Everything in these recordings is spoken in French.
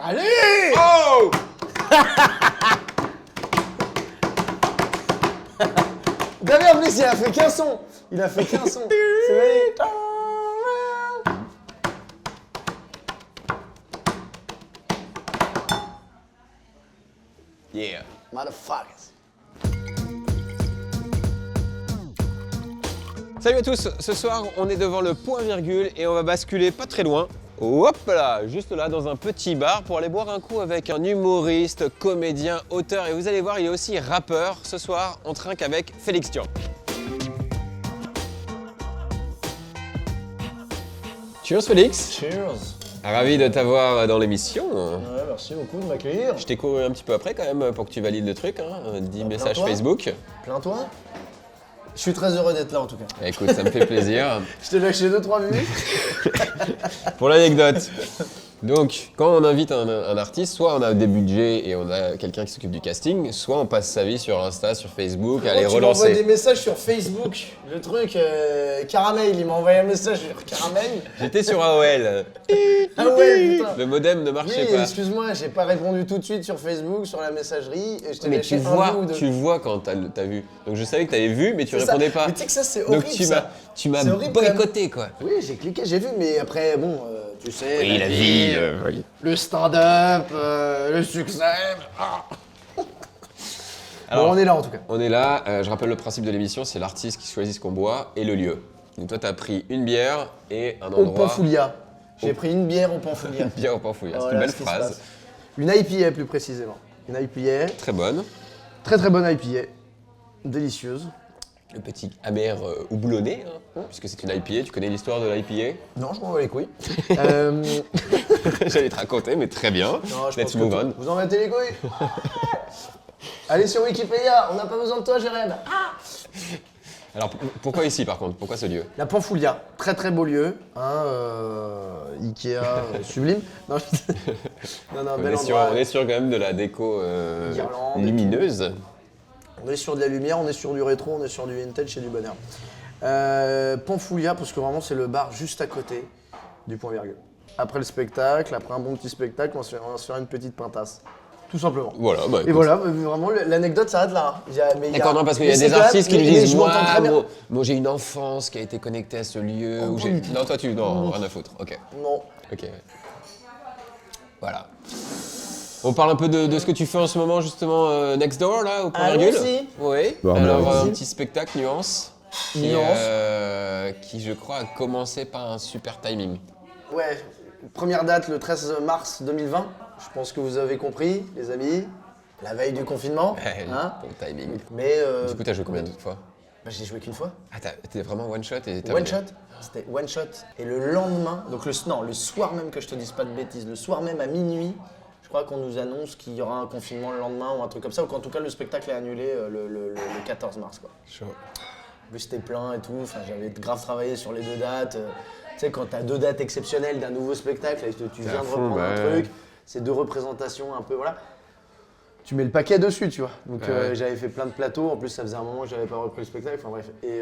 Allez! Oh! T'as vu, en plus, il a fait qu'un son. Il a fait qu'un son. C'est magnifique. Yeah. Motherfuckers. Salut à tous, ce soir on est devant le point virgule et on va basculer pas très loin. Hop là, juste là dans un petit bar pour aller boire un coup avec un humoriste, comédien, auteur et vous allez voir il est aussi rappeur. Ce soir on trinque avec Félix Tian. Cheers Félix. Cheers. Ravi de t'avoir dans l'émission. Ouais, merci beaucoup de m'accueillir. Je t'ai couru un petit peu après quand même pour que tu valides le truc, hein. 10 messages plains-toi. Facebook. Plains-toi. Je suis très heureux d'être là en tout cas. Écoute, ça me fait plaisir. Je t'ai lâché 2-3 minutes. Pour l'anecdote, donc quand on invite un artiste, soit on a des budgets et on a quelqu'un qui s'occupe du casting, soit on passe sa vie sur Insta, sur Facebook, à les Tu m'envoies des relancer. messages sur Facebook. Le truc, Caramel, il m'a envoyé un message sur Caramel. J'étais sur AOL, Ah ouais, putain. le modem ne Oui, marchait pas. excuse-moi, j'ai pas répondu tout de suite sur Facebook, sur la messagerie, et je t'ai Mais lâché tu un vois, bout de... tu vois quand t'as vu. Donc je savais que t'avais vu, mais tu C'est ça. répondais pas. Mais tu sais que ça, c'est Donc horrible, ça. tu m'as C'est horrible, quand même. boycotté quoi. Oui, j'ai cliqué, j'ai vu, mais après, bon, tu sais... Oui, la vie. Oui. Le stand-up, le succès... ah. Alors, Bon, on est là en tout cas. On est là, je rappelle le principe de l'émission, c'est l'artiste qui choisit ce qu'on boit et le lieu. Donc toi t'as pris une bière et un Au endroit... Panfoulia. J'ai pris une bière au Panfoulia. Une bière au Panfoulia, c'est Voilà une belle ce qui se phrase. passe. Une IPA plus précisément. Une IPA, Très bonne. très très bonne IPA. Délicieuse. Le petit amer houblonné, hein, puisque c'est une IPA. Tu connais l'histoire de l'IPA? Non, je m'en bats les couilles. J'allais te raconter, mais très bien. Non, je Let's pense move que on. vous en mettez les couilles. Allez sur Wikipédia, on n'a pas besoin de toi, Jérém. Alors pourquoi ici par contre? Pourquoi ce lieu? La Panfoulia, très très beau lieu, hein, Ikea, sublime. Non, non, bel endroit. On est sur quand même de la déco Guirlande et lumineuse. On est sur de la lumière, on est sur du rétro, on est sur du vintage et du bonheur. Panfoulia, parce que vraiment c'est le bar juste à côté du point virgule. Après le spectacle, après un bon petit spectacle, on va se faire une petite pintasse. Tout simplement. Voilà, bah Et écoute. voilà, vraiment l'anecdote s'arrête là. D'accord, non, parce qu'il y a mais c'est des quand même- artistes qui mais- nous mais disent je m'entends très bien. moi j'ai une enfance qui a été connectée à ce lieu. Oh, Où j'ai... oui. Non, toi tu. Non, rien à foutre. Ok. Non. Ok. Voilà. On parle un peu de ce que tu fais en ce moment, justement, Next Door, là, au point virgule. Allons-y. Oui. Bon, Alors, allons-y. un petit spectacle, Nuance. Qui, je crois, a commencé par un super timing. Ouais, première date le 13 mars 2020. Je pense que vous avez compris, les amis. La veille du confinement. Hein. Bon timing. Mais Du coup, t'as joué combien de fois? bah, j'ai joué qu'une fois. Ah, t'es vraiment one shot et terminé. One shot. C'était one shot. Et le lendemain, donc le soir même, que je te dise pas de bêtises, le soir même à minuit, je crois qu'on nous annonce qu'il y aura un confinement le lendemain ou un truc comme ça, ou qu'en tout cas le spectacle est annulé le 14 mars. Quoi. Chaud. En plus c'était plein et tout, enfin, j'avais grave travaillé sur les 2 dates. Tu sais, quand t'as 2 dates exceptionnelles d'un nouveau spectacle, et que tu T'es viens à de fond, reprendre un ouais. truc, c'est 2 représentations un peu, voilà. Tu mets le paquet dessus, tu vois. Donc Ouais. j'avais fait plein de plateaux, en plus ça faisait un moment que j'avais pas repris le spectacle, enfin bref. Et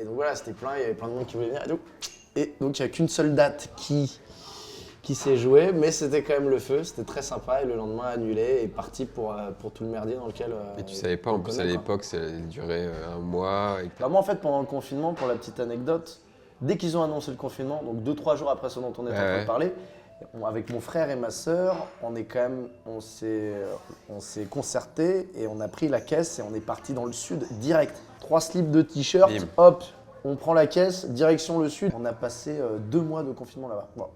donc voilà, c'était plein, il y avait plein de monde qui voulait venir et tout. Et donc il n'y a qu'une seule date qui s'est jouée, mais c'était quand même le feu, c'était très sympa et le lendemain annulé et parti pour tout le merdier dans lequel... Et tu savais pas, en plus, à l'époque, ça allait durer un mois. Et... Bah moi en fait pendant le confinement, pour la petite anecdote, dès qu'ils ont annoncé le confinement, donc 2-3 jours après ce dont on est en train de parler, avec mon frère et ma sœur, on s'est concerté et on a pris la caisse et on est parti dans le sud direct. 3 slips de t-shirt, Bim. hop, on prend la caisse, direction le sud. On a passé 2 mois de confinement là-bas. Bon.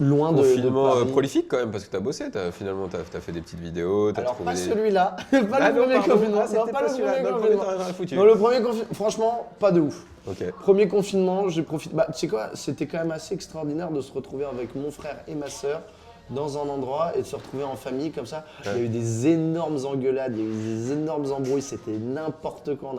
Loin de Confinement Paris. prolifique quand même, parce que t'as bossé, finalement t'as fait des petites vidéos, t'as Alors trouvé pas des... celui-là, pas le premier confinement. Non, pas le premier confinement. foutu. Non, le premier confinement, franchement, pas de ouf. Ok. Premier confinement, j'ai profité. Bah, tu sais quoi, c'était quand même assez extraordinaire de se retrouver avec mon frère et ma sœur dans un endroit et de se retrouver en famille comme ça. Il y a eu des énormes engueulades, il y a eu des énormes embrouilles, c'était n'importe quoi.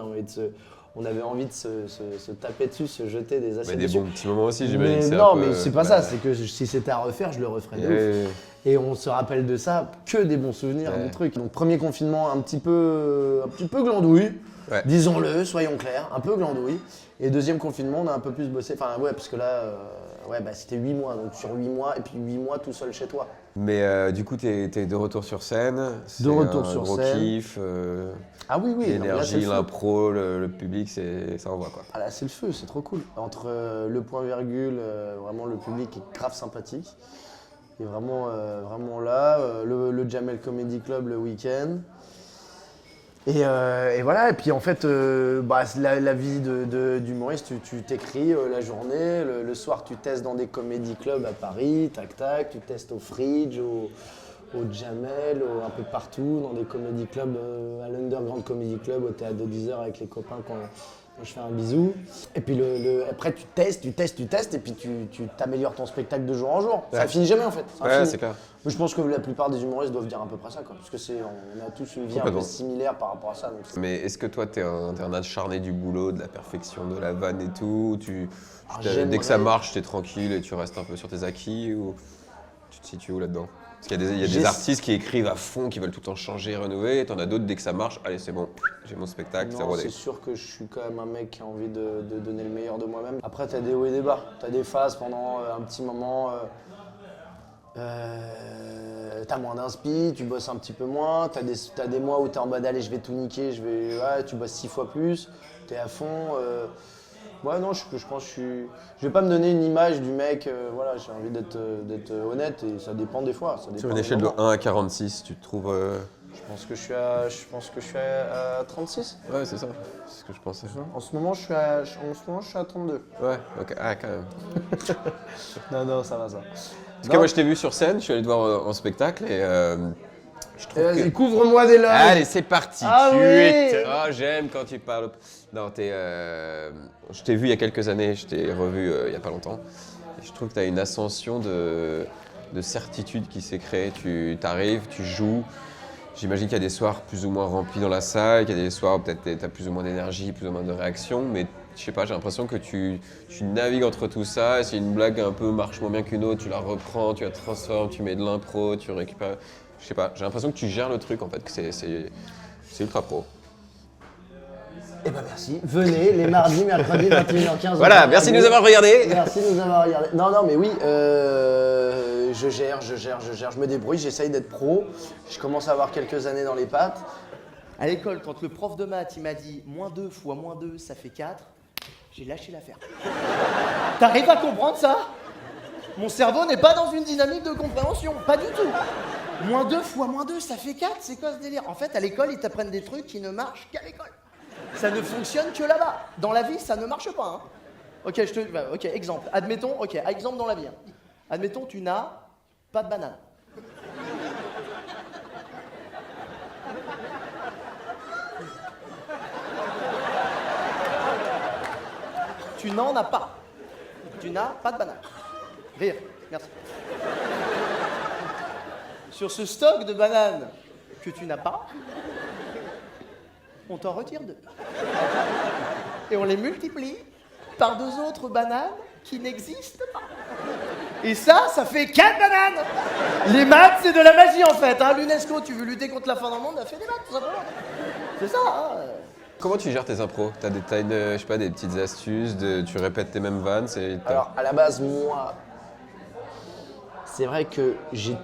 On avait envie de se taper dessus, se jeter des Mais assiettes des dessus. bons petits moments aussi, j'imagine. Mais que c'est non, un peu, mais c'est pas ça, c'est que si c'était à refaire, je le referais de ouf. Et on se rappelle de ça, que des bons souvenirs, Ouais. des trucs. Donc premier confinement un petit peu glandouille. Ouais. Disons-le, soyons clairs, un peu glandouille. Et deuxième confinement, on a un peu plus bossé. Enfin, ouais, parce que là, c'était 8 mois. Donc sur 8 mois, et puis 8 mois tout seul chez toi. Mais du coup, t'es de retour sur scène. De retour un sur gros scène. kiff. Ah oui, non, mais là, c'est L'énergie, le feu. l'impro, le public, ça envoie quoi. Ah là, c'est le feu, c'est trop cool. Entre le point virgule, vraiment le public est grave sympathique. Il est vraiment là. Le Jamel Comedy Club le week-end. Et voilà, et puis en fait, la vie d'humoriste, tu t'écris la journée, le soir tu testes dans des comédie clubs à Paris, tac tac, tu testes au Fridge, au Jamel, un peu partout, dans des comédie clubs, à l'Underground Comedy Club, au Théâtre de 10 heures avec les copains quand je fais un bisou. Et puis après tu testes, et puis tu t'améliores ton spectacle de jour en jour. Ouais. Ça finit jamais en fait. C'est Ouais, infini. c'est clair. Mais je pense que la plupart des humoristes doivent dire à peu près ça, quoi, parce que on a tous une vie un peu Complètement. similaire par rapport à ça. Donc Mais est-ce que toi, t'es un acharné du boulot, de la perfection, de la vanne et tout ou dès que ça marche, t'es tranquille et tu restes un peu sur tes acquis ou tu te situes où là-dedans? Parce qu'il y a des artistes qui écrivent à fond, qui veulent tout le temps changer, renouveler, et t'en as d'autres, dès que ça marche, allez c'est bon, j'ai mon spectacle, c'est non, rodé. c'est sûr que je suis quand même un mec qui a envie de donner le meilleur de moi-même. Après, t'as des hauts et des bas. T'as des phases pendant un petit moment. T'as moins d'inspi, tu bosses un petit peu moins. T'as des mois où t'es en mode allez, je vais tout niquer, tu bosses 6 fois plus. T'es à fond. Ouais, non, je pense que je vais pas me donner une image du mec. Voilà, j'ai envie d'être honnête et ça dépend des fois. Ça Sur dépend une des échelle de moments. 1 à 46, tu te trouves... Je pense que je suis à 36. Ouais, c'est ça, c'est ce que je pensais. En ce moment, je suis à 32. Ouais, ok, ah quand même. Non, ça va, ça. En tout cas, moi je t'ai vu sur scène, je suis allé te voir en spectacle et je trouve Vas-y, que... couvre-moi des loges. Allez, c'est parti. Ah oui. Oh, j'aime quand tu parles. Non, je t'ai vu il y a quelques années, je t'ai revu il y a pas longtemps. Et je trouve que tu as une ascension de certitude qui s'est créée. Tu arrives, tu joues. J'imagine qu'il y a des soirs plus ou moins remplis dans la salle, qu'il y a des soirs où peut-être tu as plus ou moins d'énergie, plus ou moins de réaction, mais je sais pas, j'ai l'impression que tu navigues entre tout ça. Si une blague un peu marche moins bien qu'une autre, tu la reprends, tu la transformes, tu mets de l'impro, tu récupères. Je sais pas, j'ai l'impression que tu gères le truc en fait, que c'est ultra pro. Eh ben merci. Venez les mardis, mercredis, 21h15. Voilà, merci de nous avoir regardés. Merci de nous avoir regardés. Non, mais oui, je gère, je me débrouille, j'essaye d'être pro. Je commence à avoir quelques années dans les pattes. À l'école, quand le prof de maths il m'a dit -2 fois -2, ça fait 4, j'ai lâché l'affaire. T'arrives à comprendre ça? Mon cerveau n'est pas dans une dynamique de compréhension, pas du tout. -2 fois -2, ça fait 4, c'est quoi ce délire? En fait, à l'école, ils t'apprennent des trucs qui ne marchent qu'à l'école. Ça ne fonctionne que là-bas. Dans la vie, ça ne marche pas. Hein. Ok, exemple. Admettons, exemple dans la vie. Hein. Admettons, tu n'as pas de banane. Tu n'en as pas. Tu n'as pas de banane. Rire, merci. Sur ce stock de bananes que tu n'as pas, on t'en retire 2. Et on les multiplie par 2 autres bananes qui n'existent pas. Et ça fait 4 bananes. Les maths, c'est de la magie en fait. Hein. L'UNESCO, tu veux lutter contre la faim dans le monde, a fait des maths, tout simplement. C'est ça. Hein. Comment tu gères tes impros? T'as des je sais pas, des petites astuces, tu répètes tes mêmes vannes, Alors, à la base, moi, c'est vrai que j'ai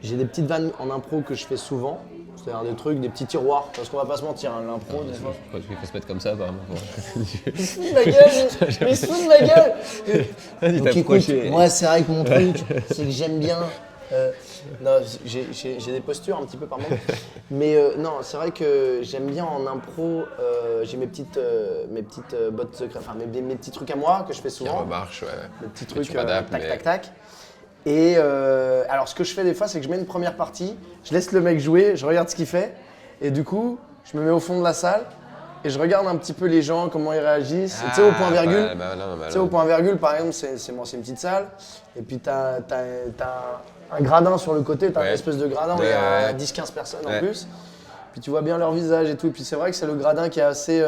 des petites vannes en impro que je fais souvent. C'est-à-dire des trucs, des petits tiroirs, parce qu'on va pas se mentir, hein, l'impro, des fois. Je crois qu'il faut se mettre comme ça, apparemment. Il se fout de ma gueule, mais il se fout de ma gueule. Vas-y, Donc écoute, moi c'est vrai que mon truc, c'est que j'aime bien. Non, j'ai des postures un petit peu par moment. Mais non, c'est vrai que j'aime bien en impro, j'ai mes petites bottes secrètes, enfin mes petits trucs à moi que je fais Qui souvent. remarche, ouais. Mes petits Que trucs, tu adaptes, mais- tac. Et alors ce que je fais des fois, c'est que je mets une première partie, je laisse le mec jouer, je regarde ce qu'il fait, et du coup, je me mets au fond de la salle et je regarde un petit peu les gens, comment ils réagissent. Et tu sais, au point virgule, tu sais, au point virgule, par exemple, c'est une petite salle, et puis t'as un gradin sur le côté, t'as Ouais. une espèce de gradin où il y a 10-15 personnes en plus, puis tu vois bien leur visage et tout, et puis c'est vrai que c'est le gradin qui est assez,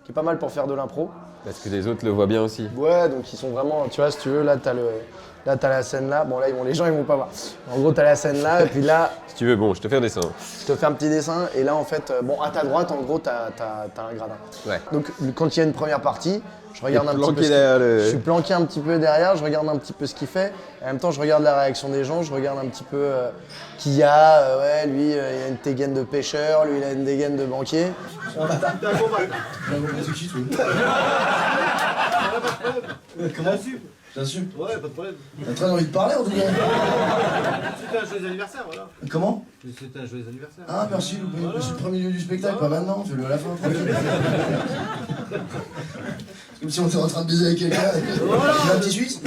qui est pas mal pour faire de l'impro. Parce que les autres le voient bien aussi. Ouais, donc ils sont vraiment, tu vois, si tu veux, là, t'as Là, t'as la scène là. Bon, là, les gens, ils vont pas voir. En gros, t'as la scène là, et puis là, Si tu veux, bon, je te fais un dessin. je te fais un petit dessin. Et là, en fait, bon, à ta droite, en gros, t'as un gradin. Ouais. Donc, quand il y a une première partie, je regarde un petit peu. Planqué derrière Je suis planqué un petit peu derrière, je regarde un petit peu ce qu'il fait. En même temps, je regarde la réaction des gens, je regarde un petit peu qui y a. Ouais, lui, il a une dégaine de pêcheur, lui, il a une dégaine de banquier. C'est qui, toi Comment tu J'assume. Ouais, pas de problème. T'as très envie de parler en tout cas. C'était un joyeux anniversaire, voilà. Comment C'était un joyeux anniversaire. Ah, merci, c'est le premier lieu du spectacle, pas maintenant, fais-le à la fin. tranquille. C'est comme si on était en train de baiser avec quelqu'un. Tu veux un petit suisse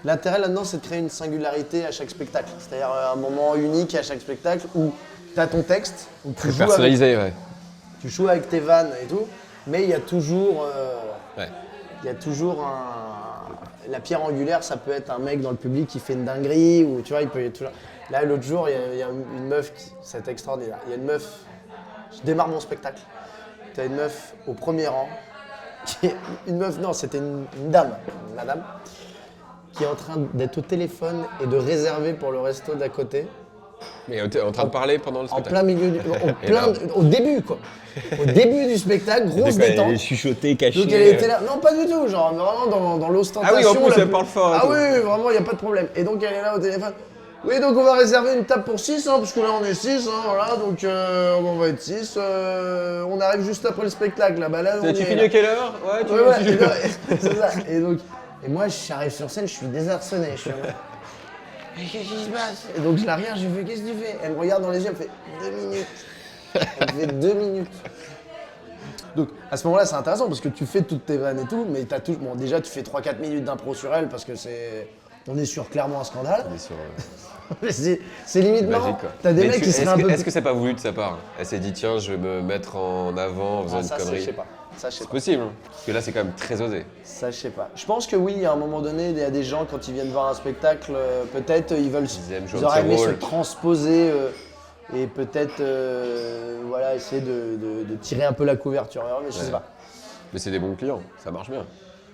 L'intérêt là-dedans, c'est de créer une singularité à chaque spectacle. C'est-à-dire un moment unique à chaque spectacle où tu as ton texte, où tu joues, Personnalisé, ouais. tu joues avec tes vannes et tout, mais il y a toujours, Ouais. il y a toujours la pierre angulaire, ça peut être un mec dans le public qui fait une dinguerie, ou tu vois, il peut y avoir toujours... Là, l'autre jour, il y a une meuf, c'est extraordinaire, il y a une meuf, je démarre mon spectacle, tu as une meuf au premier rang, une meuf, non, c'était une dame, madame, qui est en train d'être au téléphone et de réserver pour le resto d'à côté, Mais t'es en train de parler pendant le en spectacle. plein milieu, au début quoi, au début du spectacle, grosse détente. chuchoté, caché. Donc elle était là, non pas du tout, genre vraiment dans l'ostentation. Ah oui, en plus, la elle plus- parle fort et Ah tout. oui, vraiment, il n'y a pas de problème. Et donc elle est là au téléphone. Oui, donc on va réserver une table pour 6, parce que là on est 6, voilà, donc on va être 6. On arrive juste après le spectacle, là, bah là on Tu est finis là. à quelle heure? Ouais, tu Ouais, voilà, tu- et là, c'est ça. Et moi j'arrive sur scène, je suis désarçonné, je suis en mode, mais qu'est-ce qui se passe? Et donc je la regarde, je lui fais, qu'est-ce que tu fais? Elle me regarde dans les yeux, elle me fait 2 minutes. Elle me fait 2 minutes. Donc à ce moment-là, c'est intéressant parce que tu fais toutes tes vannes et tout, mais t'as tout. Bon, déjà, tu fais 3-4 minutes d'impro sur elle parce que c'est. On est sur clairement un scandale. On est sur, Mais c'est limite marrant. magique, quoi. T'as des Mais mecs qui est-ce seraient un que- peu. Est-ce que c'est pas voulu de sa part? Elle s'est dit, tiens, je vais me mettre en avant en faisant Ah, une ça, je connerie. sais pas. Ça, je sais C'est pas. possible, hein. Parce que là, c'est quand même très osé. Ça, je sais pas. Je pense que oui, à un moment donné, il y a des gens, quand ils viennent voir un spectacle, peut-être ils veulent. Ils aiment jouer Ils un auraient petit aimé se rôle. transposer et peut-être voilà, essayer de tirer un peu la couverture. Mais je sais Ouais. pas. Mais c'est des bons clients, ça marche bien.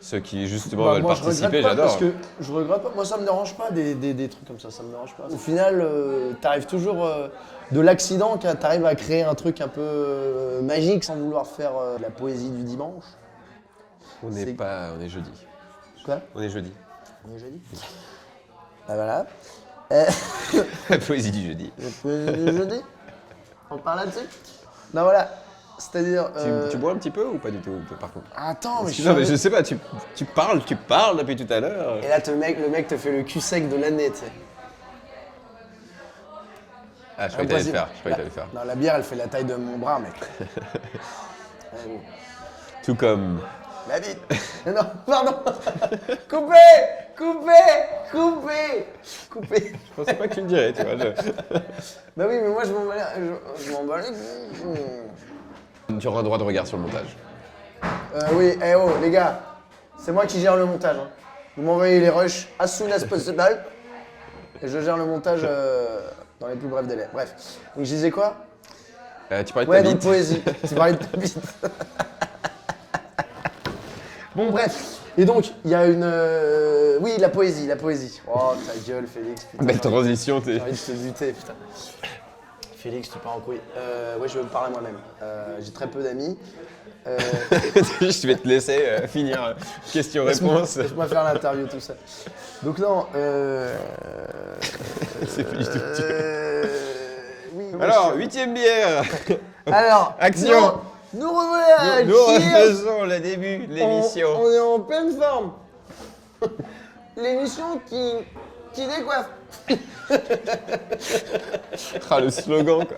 Ceux qui justement Bah, veulent moi, je participer, regrette pas j'adore. parce que je regrette pas. Moi, ça me dérange pas des trucs comme ça me dérange pas. Au final, t'arrives toujours de l'accident, t'arrives à créer un truc un peu magique sans vouloir faire de la poésie du dimanche. On c'est- on est jeudi. Quoi? On est jeudi. On est jeudi. Bah voilà. La poésie du jeudi. La poésie du jeudi. On parle là-dessus. Non voilà. C'est-à-dire. Tu bois un petit peu ou pas du tout, par contre? Attends, mais je suis. Non, mais je sais pas, tu parles depuis tout à l'heure. Et là, le mec te fait le cul sec de l'année, tu sais. Ah, je croyais que t'allais le Impossible. faire. Je croyais que t'allais le faire. Non, la bière, elle fait la taille de mon bras, mec. Ouais, bon. Tout comme. La bite. Non, pardon. Coupez. Je pensais pas que tu le dirais, tu vois. Bah oui, mais moi, je m'emballais. Tu auras un droit de regard sur le montage. Oui, les gars, c'est moi qui gère le montage. Hein. Vous m'envoyez les rushs as soon as possible et je gère le montage dans les plus brefs délais. Bref, donc je disais quoi? Tu parlais de Ouais, ta donc bite. poésie. Tu parlais de ta bite. Bon, bref. Et donc, il y a une... Oui, la poésie. Oh, ta gueule, Félix. Putain, Belle transition, t'es. j'ai envie de te buter, putain. Félix, tu pars en couille. Ouais, je vais me parler moi-même. J'ai très peu d'amis. Je vais te laisser finir question-réponse. Laisse-moi faire l'interview tout seul. Donc non, C'est plus du tout. oui, Alors, 8ème bière. Alors, Action. Nous revoilà. Nous Cheers. refaisons le début de l'émission. On est en pleine forme. L'émission qui décoiffe. Ah, le slogan, quoi.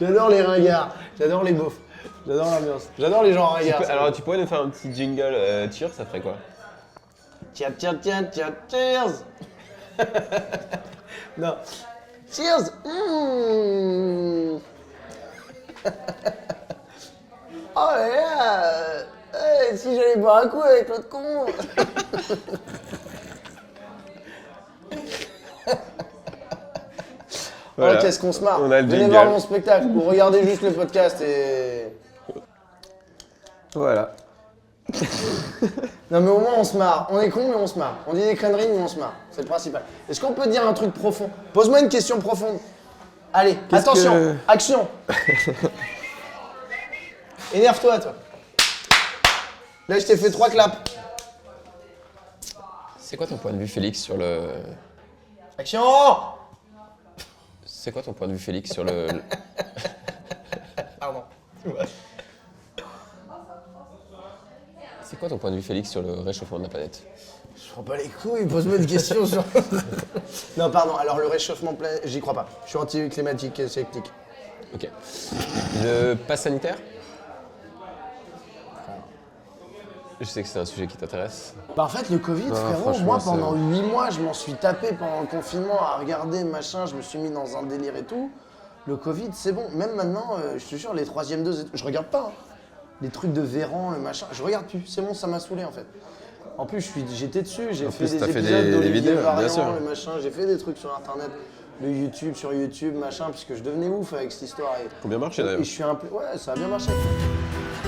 J'adore les ringards, j'adore les beaufs, j'adore l'ambiance, j'adore les gens ringards. Alors, tu pourrais nous faire un petit jingle cheer, ça ferait quoi? Tiens, cheers. Non. Cheers. Oh là là. Si j'allais boire un coup avec l'autre con. Voilà. Oh, qu'est-ce qu'on se marre. On a le Venez jingle. voir mon spectacle ou regardez juste le podcast et Voilà. Non mais au moins on se marre. On est con mais on se marre. On dit des conneries mais on se marre. C'est le principal. Est-ce qu'on peut dire un truc profond? Pose-moi une question profonde. Allez, attention, action. Énerve-toi, toi. Là je t'ai fait 3 claps. C'est quoi ton point de vue, Félix, sur le... Action. C'est quoi ton point de vue, Félix, sur le... Pardon. C'est quoi ton point de vue, Félix, sur le réchauffement de la planète? Je prends pas les couilles, pose-moi une question sur... Non pardon, alors le réchauffement planétaire, j'y crois pas. Je suis anti-climatique et sceptique. Ok. Le pass sanitaire? Je sais que c'est un sujet qui t'intéresse. Bah en fait le Covid, Non, frérot, franchement, moi c'est- pendant 8 mois je m'en suis tapé pendant le confinement à regarder machin, je me suis mis dans un délire et tout. Le Covid c'est bon, même maintenant, je te jure, les 3e doses, je regarde pas. Hein. Les trucs de Véran, le machin, je regarde plus, c'est bon, ça m'a saoulé en fait. En plus j'étais dessus, j'ai En fait plus, des t'as fait épisodes des d'Olivier vidéos, bien Variant, sûr. le machin, j'ai fait des trucs sur internet, sur YouTube, machin, parce que je devenais ouf avec cette histoire. Et, Faut bien marcher, d'ailleurs. Et je suis un peu... Ouais, ça a bien marché.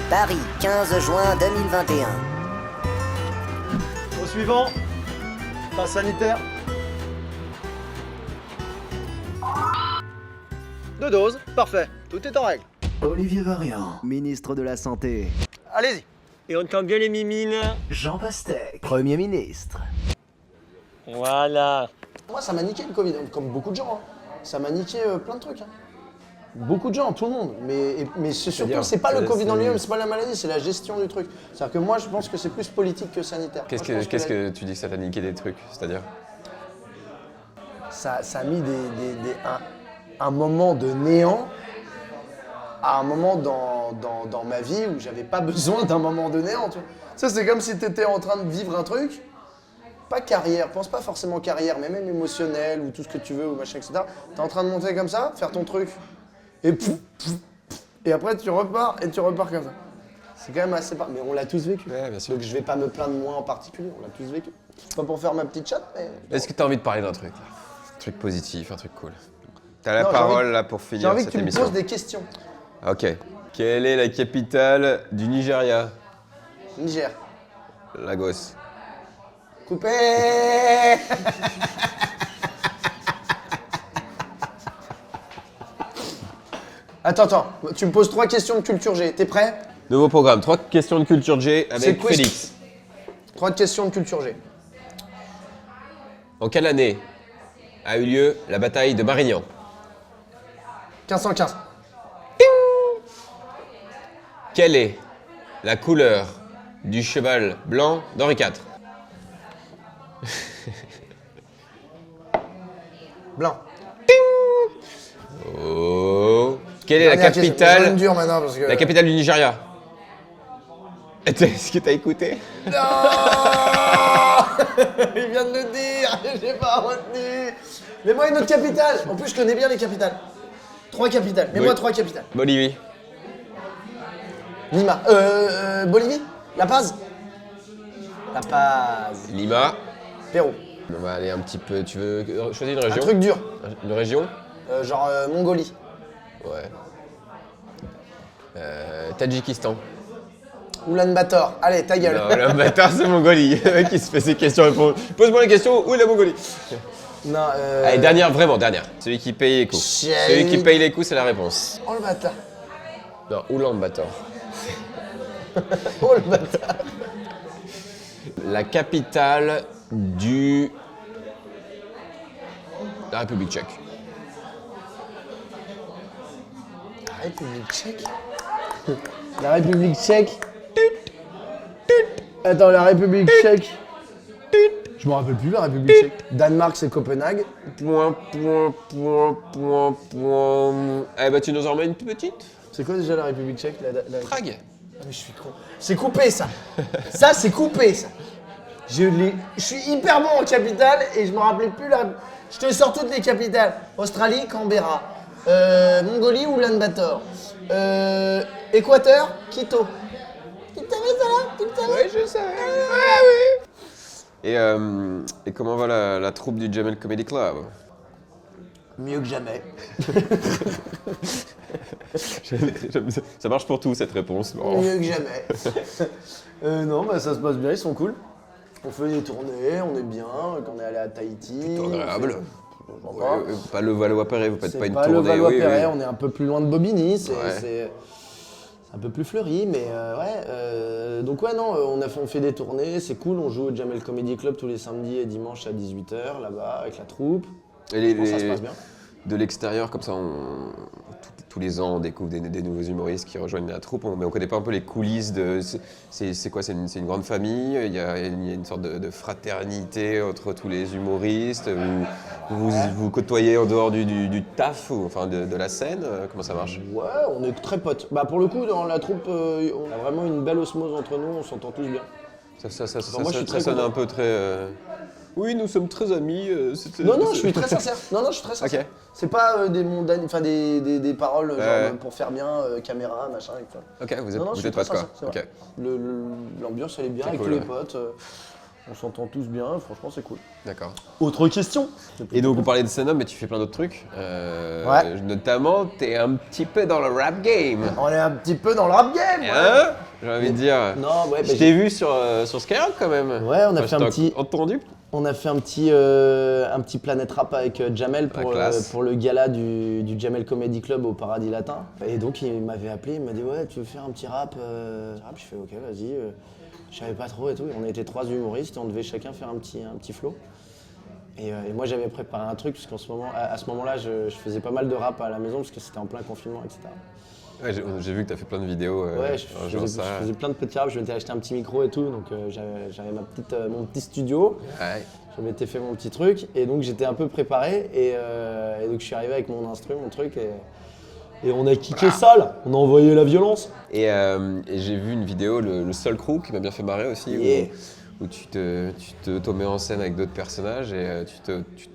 Paris, 15 juin 2021. Au suivant, passe sanitaire. 2 doses, parfait, tout est en règle. Olivier Varian, ministre de la Santé. Allez-y. Et on entend bien les mimines. Jean Pastèque, Premier ministre. Voilà. Moi, ça m'a niqué le Covid, comme beaucoup de gens. Hein. Ça m'a niqué plein de trucs. Hein. Beaucoup de gens, tout le monde. Mais c'est surtout, C'est-à-dire, c'est pas le Covid en c'est- lui-même, c'est pas la maladie, c'est la gestion du truc. C'est-à-dire que moi, je pense que c'est plus politique que sanitaire. Qu'est-ce Moi, je pense que tu dis que ça t'a niqué des trucs? C'est-à-dire? ça a mis un moment de néant à un moment dans ma vie où j'avais pas besoin d'un moment de néant. Tu vois. Ça, c'est comme si tu étais en train de vivre un truc, pas carrière, pense pas forcément carrière, mais même émotionnel ou tout ce que tu veux ou machin, etc. T'es en train de monter comme ça, faire ton truc, et et après tu repars comme ça. C'est quand même assez... Mais on l'a tous vécu. Ouais, bien sûr. Donc je vais pas me plaindre moi en particulier, on l'a tous vécu. Pas pour faire ma petite chatte, mais... Est-ce que t'as envie de parler d'un truc, là? Un truc positif, un truc cool. T'as la Non, j'ai parole, envie- là, pour J'ai finir envie que cette tu me émission. poses des questions. Ok. Quelle est la capitale du Nigeria? Niger. Lagos. Coupé. Attends, tu me poses 3 questions de culture G, t'es prêt? Nouveau programme, 3 questions de culture G C'est avec quiz. Félix. 3 questions de culture G. En quelle année a eu lieu la bataille de Marignan? 1515. Quelle est la couleur du cheval blanc d'Henri IV? Blanc. Oh. Quelle est la Dernière question. J'en ai une capitale, dure maintenant parce que... la capitale du Nigeria? Est-ce que t'as écouté? Non. Il vient de le dire, j'ai pas retenu. Mais moi une autre capitale. En plus je connais bien les capitales. 3 capitales. Mets-moi Oui. 3 capitales. Bolivie. Lima. Bolivie. La Paz. La Paz. Lima. Pérou. On va aller un petit peu. Tu veux choisir une Un région? truc dur. Une région? Genre Mongolie. Ouais. Tadjikistan. Oulan-Bator. Allez, ta gueule. Non, le bâtard, c'est Mongolie. Le mec qui se fait ses questions-réponses. Pose-moi la question, où est la Mongolie? Non, Allez, dernière, vraiment dernière. Celui qui paye les coups. Chier. Celui qui paye les coups, c'est la réponse. Oh le bâtard. Non, Oulan-Bator. Oh le bâtard. La capitale du... La République tchèque. La République tchèque. La République tchèque. Attends, la République tchèque. Je me rappelle plus la République tchèque. Danemark, c'est Copenhague. Point. Eh ben, tu nous en remets une petite? C'est quoi déjà la République tchèque Prague. Ah, mais je suis con. C'est coupé ça. Ça, c'est coupé ça. Je suis hyper bon en capitale et je me rappelais plus la. Je te sors toutes les capitales. Australie, Canberra. Mongolie, Oulan-Bator. Équateur, Quito. Tu savais ça là? Tu le savais? Oui, je savais. Oui. Et comment va la troupe du Jamel Comedy Club? Mieux que jamais. Ça marche pour tout cette réponse. Bon. Mieux que jamais. Non, bah ça se passe bien, ils sont cool. On fait des tournées, on est bien, quand on est allé à Tahiti. Plutôt agréable. Ouais, Pas le Valois-Perret, vous faites c'est pas une pas tournée. le Valois-Perret, oui. on est un peu plus loin de Bobigny, c'est Ouais. un peu plus fleuri, mais donc ouais, non, on fait des tournées, c'est cool, on joue au Jamel Comedy Club tous les samedis et dimanches à 18h, là-bas, avec la troupe. Et Bon, ça se passe bien. de l'extérieur, comme ça, tous les ans, on découvre des nouveaux humoristes qui rejoignent la troupe, mais on connaît pas un peu les coulisses de. C'est quoi? C'est une grande famille. Il y a une sorte de fraternité entre tous les humoristes. Vous côtoyez en dehors du taf, enfin de la scène. Comment ça marche? Ouais, on est très potes. Bah pour le coup, dans la troupe, on a vraiment une belle osmose entre nous, on s'entend tous bien. Moi, je suis très sonne content. un peu très. Oui, nous sommes très amis. Non, je suis très sincère. Non, je suis très sincère. Ok. C'est pas des mondaines, enfin des paroles Ouais. genre pour faire bien, caméra, machin, et tout. Ok, vous Non, je êtes suis potes très quoi. sincère, c'est Ok. vrai. L'ambiance elle est bien C'est avec cool, tous les ouais. potes. On s'entend tous bien, franchement c'est cool. D'accord. Autre question. Et donc, vous parlez de stand-up, mais tu fais plein d'autres trucs. Ouais. Notamment, t'es un petit peu dans le rap game. On est un petit peu dans le rap game. Ouais, Hein? J'ai envie de dire. Non, ouais, Je t'ai vu sur Skyrock quand même. Ouais, on a fait je un t'ai petit- entendu. On a fait un petit Planète Rap avec Jamel classe. pour le gala du Jamel Comedy Club au Paradis Latin. Et donc il m'avait appelé, il m'a dit ouais tu veux faire un petit rap, Je fais ok vas-y. Je savais pas trop et tout. Et on était 3 humoristes et on devait chacun faire un petit flow. Et moi j'avais préparé un truc parce qu'à ce moment-là je faisais pas mal de rap à la maison parce que c'était en plein confinement etc. Ouais, j'ai vu que t'as fait plein de vidéos. Ouais, je en jouant faisais plein de petits rap, je m'étais acheté un petit micro et tout, donc j'avais mon petit studio. Ouais. Je m'étais fait mon petit truc et donc j'étais un peu préparé et donc je suis arrivé avec mon instru, mon truc et on a kické ça là, on a envoyé la violence. Et j'ai vu une vidéo, le Soul Crew, qui m'a bien fait marrer aussi, Yeah. où tu te mets en scène avec d'autres personnages et tu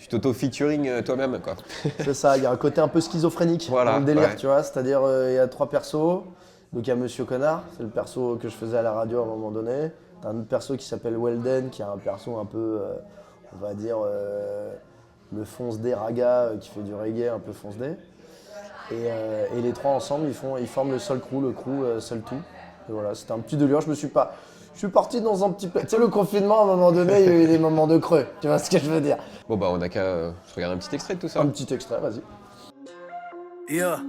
t'auto-featuring toi-même quoi. C'est ça, il y a un côté un peu schizophrénique Voilà, dans le délire, ouais. tu vois, c'est-à-dire il y a 3 persos, donc il y a Monsieur Connard, c'est le perso que je faisais à la radio à un moment donné, t'as un autre perso qui s'appelle Welden, qui est un perso un peu, on va dire, le fonce-dé raga qui fait du reggae un peu fonce-dé. Et les 3 ensemble, ils forment le Soul Crew, le crew Soul Tout. Et voilà, c'était un petit délire, je suis parti dans un petit... Tu sais, le confinement, à un moment donné, il y a eu des moments de creux, tu vois ce que je veux dire. Bon bah on a qu'à se regarder un petit extrait de tout ça. Un petit extrait, vas-y. Yeah.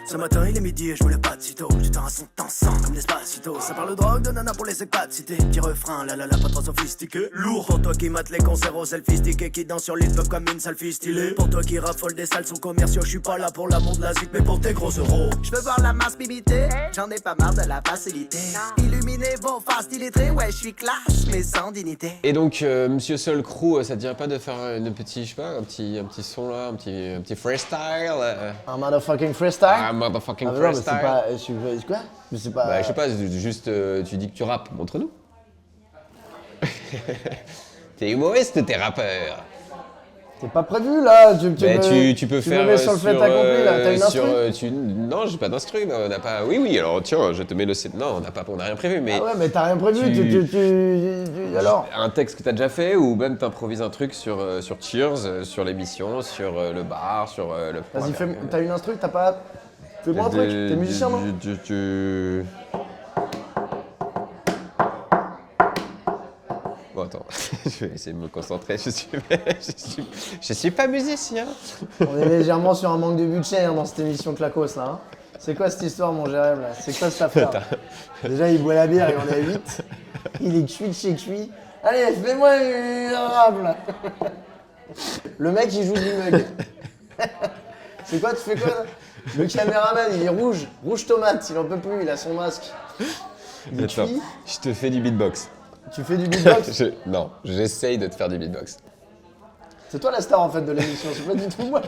Ce matin il est midi et je voulais pas de sitôt. J'étais un son dansant comme Despacito. Ça parle de drogue, de nana pour les expatriés. Petit refrain, la pas trop sophistiqué. Lourd pour toi qui mate les concerts aux selfies stickés. Qui danse sur l'île peuple comme une selfie stylée. Pour toi qui raffole des salles sous commerciaux. Je suis pas là pour l'amour de la zik mais pour tes gros euros. Je veux voir la masse m'imiter, j'en ai pas marre de la facilité. Illuminez vos faces illettrées, ouais je suis classe mais sans dignité. Et donc Monsieur Soul Crew, ça te dirait pas de faire une petite, je sais pas, un petit son là, un petit freestyle Un motherfucking freestyle. Un motherfucking Ah, mais non, mais freestyle. c'est pas... Quoi? Mais c'est pas... Bah je sais pas, juste tu dis que tu rappes, montre-nous. T'es humoriste, t'es rappeur. T'es pas prévu là, tu Tu peux faire me mets sur le fait accompli là, t'as une instru Non, j'ai pas d'instru, mais on n'a pas. Oui, alors tiens, je te mets le. Non, on n'a rien prévu, mais. Ah ouais, mais t'as rien prévu, alors Un texte que t'as déjà fait ou même t'improvises un truc sur Cheers, sur l'émission, sur le bar, sur le. Vas-y, t'as une instru, t'as pas... Fais-moi un truc, t'es musicien non? Bon attends, je vais essayer de me concentrer, je suis pas musicien. On est légèrement sur un manque de budget dans cette émission Clacos là. Hein. C'est quoi cette histoire mon Jérém là? C'est quoi cette affaire là? Déjà il boit la bière, il en est à 8. Il est cuit de chez cuit. Allez, fais-moi un rap là. Le mec il joue du mug. C'est quoi, tu fais quoi là? Le caméraman il est rouge tomate, il en peut plus, il a son masque. Il est Attends, cuit. je te fais du beatbox. Tu fais du beatbox? Non, j'essaye de te faire du beatbox. C'est toi la star en fait de l'émission, c'est pas du tout moi.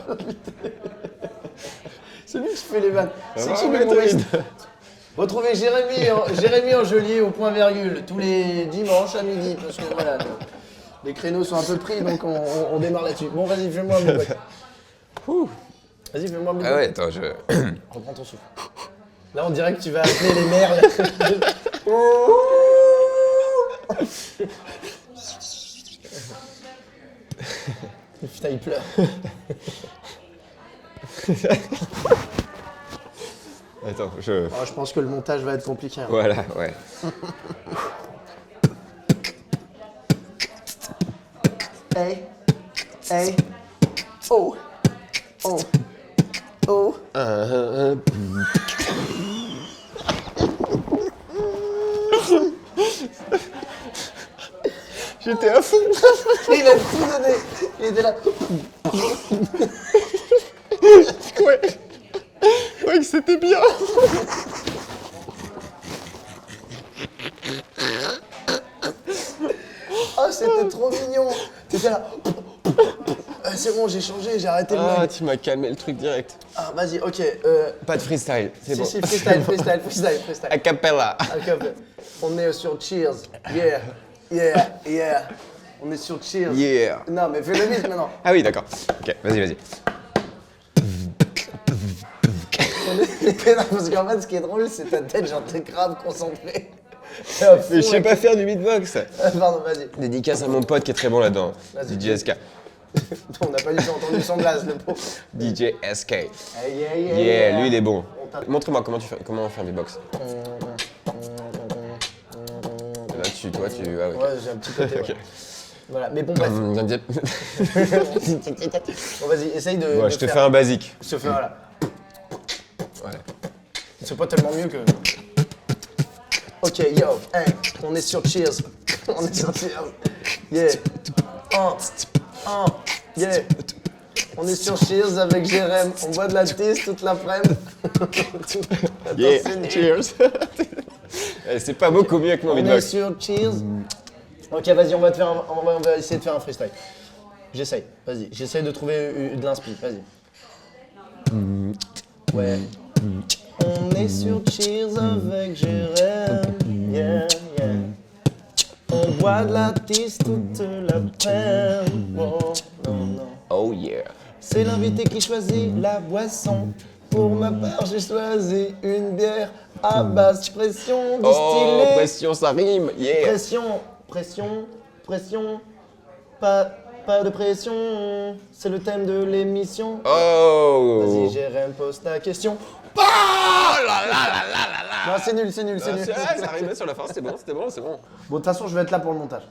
C'est lui qui fait les vannes. C'est qui l'humoriste? Retrouvez Jérémy Angelier au point virgule tous les dimanches à midi parce que voilà, les créneaux sont un peu pris donc on démarre là-dessus. Bon vas-y fais-moi un beatbox. Vas-y fais-moi un beatbox. Ah ouais, attends, Reprends ton souffle. Là on dirait que tu vas appeler les mères. Putain, il pleure. Attends, je... Oh, je pense que le montage va être compliqué. Hein. Voilà, ouais. Hey. Hey. Oh. Oh. Oh. J'étais à fond. Il a tout donné. Il était là. Ouais. Ouais, que c'était bien. Oh, c'était trop mignon. T'étais là. C'est bon, j'ai changé, j'ai arrêté le Ah, mug. tu m'as calmé le truc direct. Ah, vas-y, ok. Pas de freestyle, c'est bon. Si, freestyle. A cappella. Ok, on est sur Cheers. Yeah. On est sur Cheers. Yeah. Non, mais fais le beat maintenant. Ah oui, d'accord. Ok, vas-y. Parce qu'en fait, ce qui est drôle, c'est ta tête, genre, t'es grave concentré. Mais je sais pas faire du beatbox. Pardon, vas-y. Dédicace à mon pote qui est très bon là-dedans. Vas-y. DJ SK. On n'a pas du tout entendu son blast, le pauvre. DJ SK. Yeah. Yeah, lui il est bon. Montre-moi comment on fait un beatbox. Là, toi, tu. Ah, ok. Ouais, j'ai un petit côté. Ok. Ouais. Voilà, mais bon, bref. Bon, vas-y, essaye de. Bon, de je te faire. fais un basique. Je te fais, voilà. Ouais. C'est pas tellement mieux que. Ok, yo, hey, on est sur Cheers. On est sur Cheers. Yeah. Yeah. On est sur Cheers avec Jérém. On boit de la tease toute l'après-midi. Attends, Yeah, c'est nul. cheers. Eh, c'est pas beaucoup mieux que mon On est beatbox. sur Cheers. Ok, vas-y, on va essayer de faire un freestyle. J'essaye, vas-y. J'essaye de trouver de l'inspi, vas-y. Ouais. On est sur Cheers avec Jérém. Yeah. On boit de la tease toute l'après-midi. Oh, non. Oh yeah. C'est l'invité qui choisit la boisson. Pour ma part, j'ai choisi une bière à basse pression Oh, distillée. pression, ça rime. Yeah. Pression. Pas de pression. C'est le thème de l'émission. Oh. Vas-y, Jérém, pose ta question. Oh là là là là là là. Non, c'est nul. Ah, ça arrivait sur la fin, c'était bon. Bon, de toute façon, je vais être là pour le montage.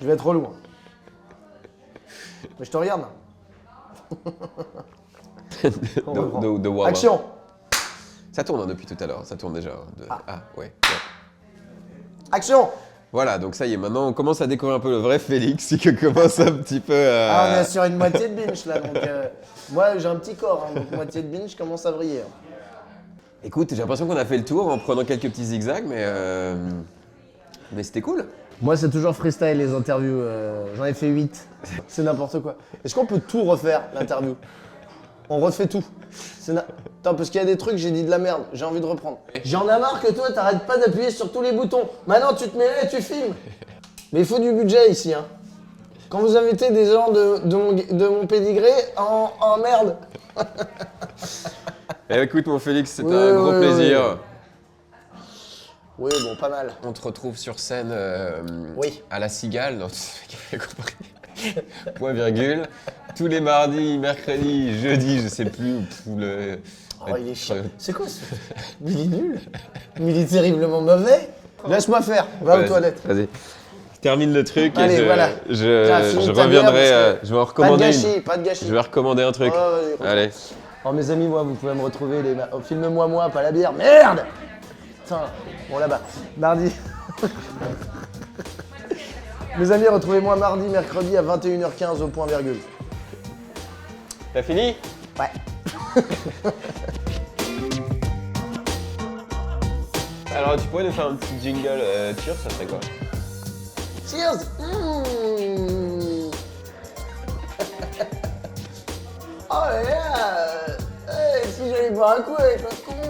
Je vais être relou. Hein. Mais je te regarde. On reprend. De Wawa. Action. Ça tourne hein, depuis tout à l'heure, ça tourne déjà. Ouais. Action. Voilà, donc ça y est, maintenant on commence à découvrir un peu le vrai Félix, qui commence un petit peu à... Ah, on est sur une moitié de binge là, donc moi j'ai un petit corps, hein, donc moitié de binge commence à briller. Hein. Écoute, j'ai l'impression qu'on a fait le tour en prenant quelques petits zigzags, mais c'était cool. Moi c'est toujours freestyle les interviews, j'en ai fait 8, c'est n'importe quoi. Est-ce qu'on peut tout refaire l'interview? On refait tout. Attends, parce qu'il y a des trucs, j'ai dit de la merde, j'ai envie de reprendre. J'en ai marre que toi, t'arrêtes pas d'appuyer sur tous les boutons. Maintenant, tu te mets là et tu filmes. Mais il faut du budget ici, hein. Quand vous invitez des gens de mon pédigré, en merde. Eh, écoute mon Félix, c'était un gros plaisir. Oui, bon, pas mal. On te retrouve sur scène à la Cigale, non, tu compris. Point virgule. Tous les mardis, mercredis, jeudis, je sais plus. Oh, il est chiant. C'est quoi ce... Il est nul. Il est terriblement mauvais. Laisse-moi faire. Va aux toilettes. Vas-y. Termine le truc. Allez, et voilà. je reviendrai. Je vais en recommander Pas de gâchis. Je vais recommander un truc. Oh, allez. Oh, mes amis, moi, vous pouvez me retrouver au film Moi, pas la bière. Merde. Putain. Bon, là-bas. Mardi. Mes amis, retrouvez-moi mardi, mercredi à 21h15 au point virgule. T'as fini? Ouais. Alors, tu pourrais nous faire un petit jingle cheers, ça serait quoi? Cheers. Oh yeah. Hey, si j'allais boire un coup avec le con.